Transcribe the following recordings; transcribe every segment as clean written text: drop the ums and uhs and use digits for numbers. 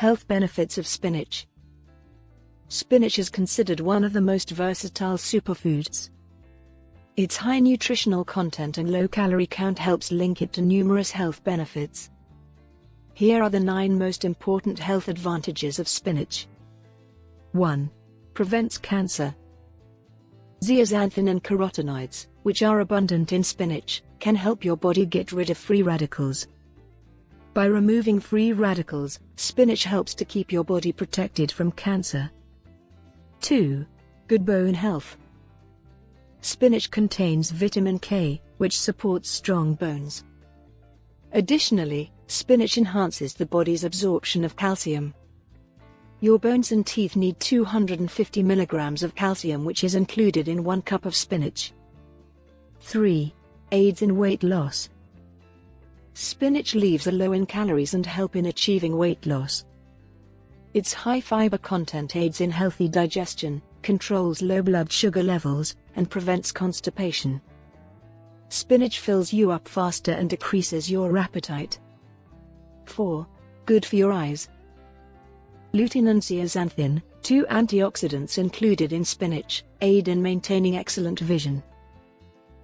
Health benefits of spinach. Spinach is considered one of the most versatile superfoods. Its high nutritional content and low calorie count helps link it to numerous health benefits. Here are the 9 most important health advantages of spinach. 1. Prevents cancer. Zeaxanthin and carotenoids, which are abundant in spinach, can help your body get rid of free radicals. By removing free radicals, spinach helps to keep your body protected from cancer. 2. Good bone health. Spinach contains vitamin K, which supports strong bones. Additionally, spinach enhances the body's absorption of calcium. Your bones and teeth need 250 milligrams of calcium, which is included in 1 cup of spinach. 3. Aids in weight loss. Spinach leaves are low in calories and help in achieving weight loss. Its high fiber content aids in healthy digestion, controls low blood sugar levels, and prevents constipation. Spinach fills you up faster and decreases your appetite. 4. Good for your eyes. Lutein and zeaxanthin, 2 antioxidants included in spinach, aid in maintaining excellent vision.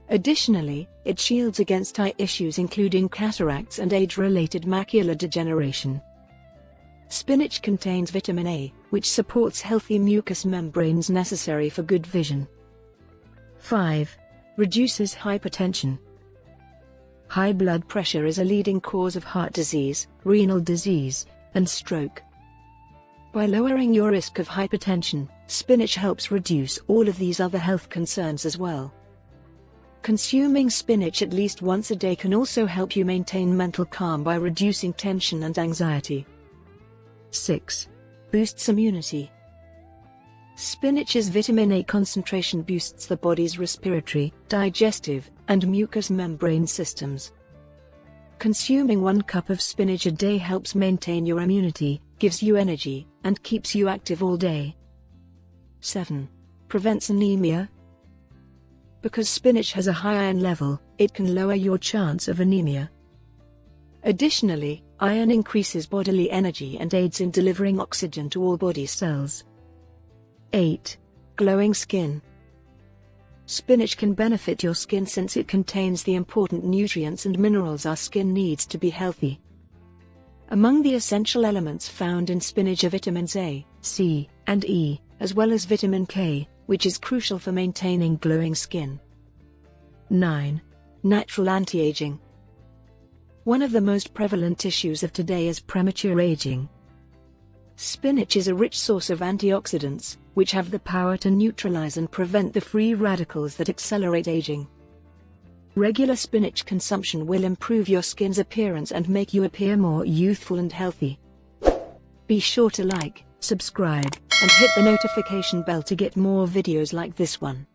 Additionally, it shields against eye issues including cataracts and age-related macular degeneration. Spinach contains vitamin A, which supports healthy mucous membranes necessary for good vision. 5. Reduces hypertension. High blood pressure is a leading cause of heart disease, renal disease, and stroke. By lowering your risk of hypertension, spinach helps reduce all of these other health concerns as well. Consuming spinach at least once a day can also help you maintain mental calm by reducing tension and anxiety. 6. Boosts immunity. Spinach's vitamin A concentration boosts the body's respiratory, digestive, and mucous membrane systems. Consuming 1 cup of spinach a day helps maintain your immunity, gives you energy, and keeps you active all day. 7. Prevents anemia. Because spinach has a high iron level, it can lower your chance of anemia. Additionally, iron increases bodily energy and aids in delivering oxygen to all body cells. 8. Glowing skin. Spinach can benefit your skin since it contains the important nutrients and minerals our skin needs to be healthy. Among the essential elements found in spinach are vitamins A, C, and E, as well as vitamin K, which is crucial for maintaining glowing skin. 9. Natural anti-aging. One of the most prevalent issues of today is premature aging. Spinach is a rich source of antioxidants, which have the power to neutralize and prevent the free radicals that accelerate aging. Regular spinach consumption will improve your skin's appearance and make you appear more youthful and healthy. Be sure to like, subscribe, and hit the notification bell to get more videos like this one.